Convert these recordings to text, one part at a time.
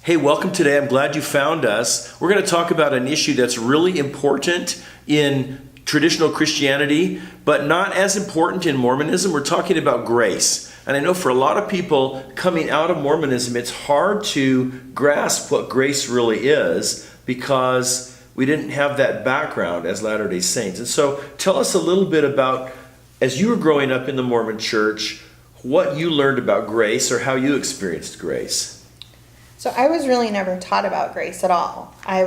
Hey, welcome today. I'm glad you found us. We're going to talk about an issue that's really important in traditional Christianity, but not as important in Mormonism. We're talking about grace. And I know for a lot of people coming out of Mormonism, it's hard to grasp what grace really is because we didn't have that background as Latter-day Saints. And so tell us a little bit about, as you were growing up in the Mormon church, what you learned about grace or how you experienced grace. So I was really never taught about grace at all. I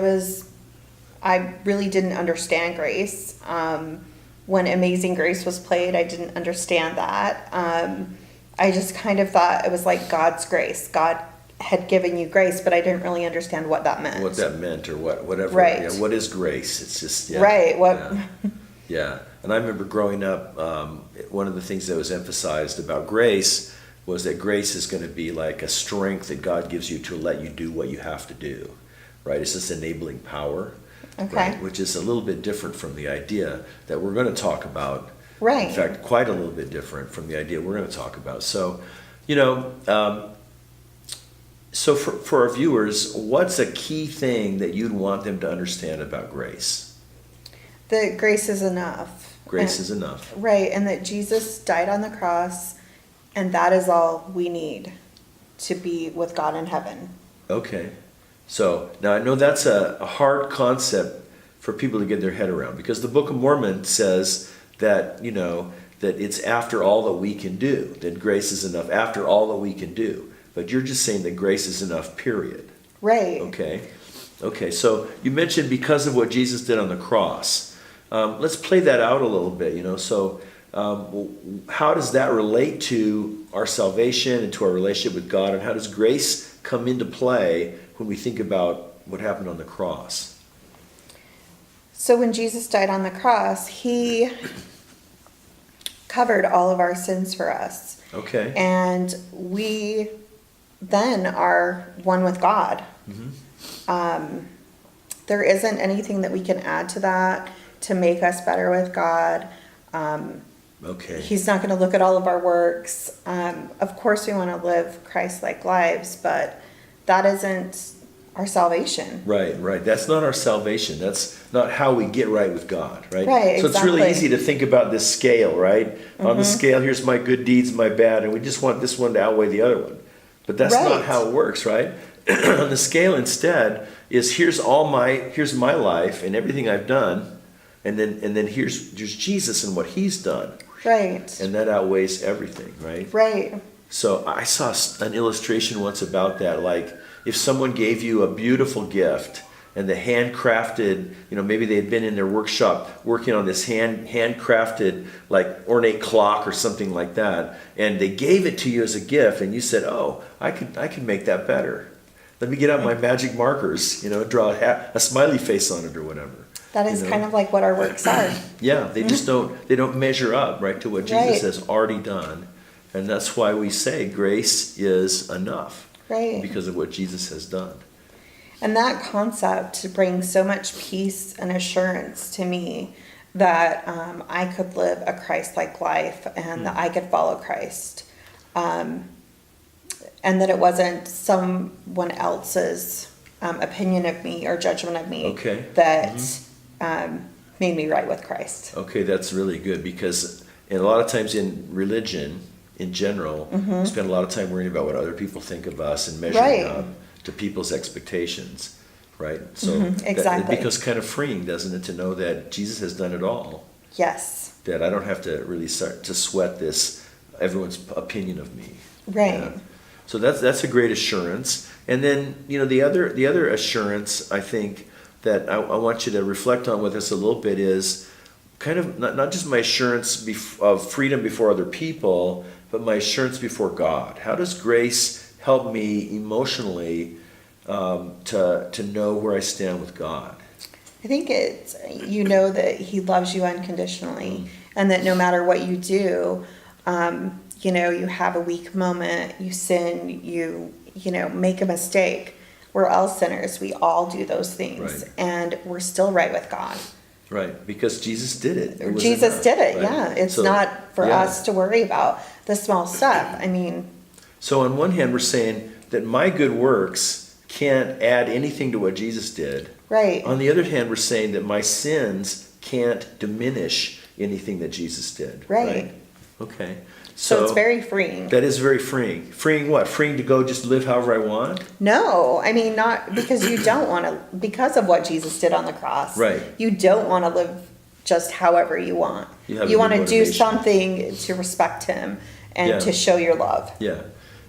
really didn't understand grace. When Amazing Grace was played, I didn't understand that. I just kind of thought it was like God's grace. God had given you grace, but I didn't really understand what that meant. What that meant or whatever. Right. Yeah, what is grace? It's just, yeah. Right. Yeah. And I remember growing up, one of the things that was emphasized about grace was that grace is going to be like a strength that God gives you to let you do what you have to do, right? It's this enabling power, Okay. right? Which is a little bit different from the idea that we're going to talk about. Right. In fact, quite a little bit different from the idea we're going to talk about. So, so for our viewers, what's a key thing that you'd want them to understand about grace? That grace is enough. Grace is enough. Right, and that Jesus died on the cross, and that is all we need to be with God in heaven. Okay. So now I know that's a hard concept for people to get their head around, because the Book of Mormon says that, that it's after all that we can do, that grace is enough after all that we can do. But you're just saying that grace is enough, period. Right. Okay, so you mentioned because of what Jesus did on the cross. Let's play that out a little bit, So how does that relate to our salvation and to our relationship with God? And how does grace come into play when we think about what happened on the cross? So when Jesus died on the cross, he covered all of our sins for us. Okay. And we then are one with God. Mm-hmm. There isn't anything that we can add to that to make us better with God. Okay. He's not going to look at all of our works. Of course, we want to live Christ-like lives, but that isn't our salvation. Right. That's not our salvation. That's not how we get right with God, right? Right, So it's really exactly. easy to think about this scale, right? Mm-hmm. On the scale, here's my good deeds, my bad, and we just want this one to outweigh the other one. But that's not Right. how it works, right? On the scale instead is here's my life and everything I've done, and then here's Jesus and what he's done. Right. And that outweighs everything, right? Right. So I saw an illustration once about that, like if someone gave you a beautiful gift and the handcrafted, maybe they had been in their workshop working on this handcrafted like ornate clock or something like that, and they gave it to you as a gift, and you said, "Oh, I could make that better. Let me get out my magic markers, draw a smiley face on it or whatever." That is kind of like what our works are. Yeah, they just don't measure up, right, to what Jesus Right. has already done. And that's why we say grace is enough. Right. Because of what Jesus has done. And that concept brings so much peace and assurance to me that I could live a Christ-like life and that I could follow Christ. And that it wasn't someone else's opinion of me or judgment of me that made me right with Christ. Okay, that's really good, because a lot of times in religion, in general, we spend a lot of time worrying about what other people think of us and measuring up to people's expectations, right? So exactly. It becomes kind of freeing, doesn't it, to know that Jesus has done it all. Yes. That I don't have to really start to sweat everyone's opinion of me. Right. Yeah. So that's a great assurance. And then, the other assurance, I think, that I want you to reflect on with us a little bit is kind of not just my assurance of freedom before other people, but my assurance before God. How does grace help me emotionally to know where I stand with God? I think it's, that he loves you unconditionally, and that no matter what you do, you have a weak moment, you sin, you make a mistake. We're all sinners. We all do those things. Right. And we're still right with God. Right, because Jesus did it. It was Jesus enough, did it, right? yeah. It's not for us to worry about the small stuff. So on one hand, we're saying that my good works can't add anything to what Jesus did. Right. On the other hand, we're saying that my sins can't diminish anything that Jesus did. Right. Okay. So it's very freeing. That is very freeing. Freeing what? Freeing to go just live however I want? No, I mean, not because you don't want to, because of what Jesus did on the cross. Right. You don't want to live just however you want. You have a You new want to do motivation. something to respect him and Yeah. to show your love. Yeah.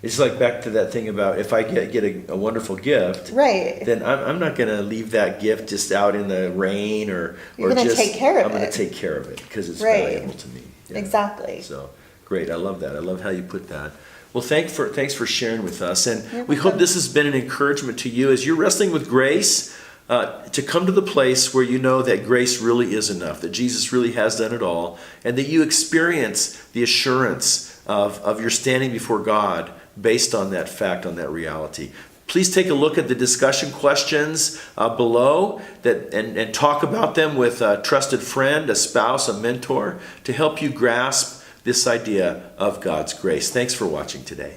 It's like back to that thing about if I get a wonderful gift, Right. then I'm not going to leave that gift just out in the rain or You're gonna just take care of I'm going it. to take care of it because it's Right. valuable to me. Yeah. Exactly. So great. I love that. I love how you put that. Well, thanks for sharing with us. And You're we hope welcome. this has been an encouragement to you as you're wrestling with grace, to come to the place where you know that grace really is enough, that Jesus really has done it all, and that you experience the assurance of your standing before God based on that fact, on that reality. Please take a look at the discussion questions below and talk about them with a trusted friend, a spouse, a mentor, to help you grasp this idea of God's grace. Thanks for watching today.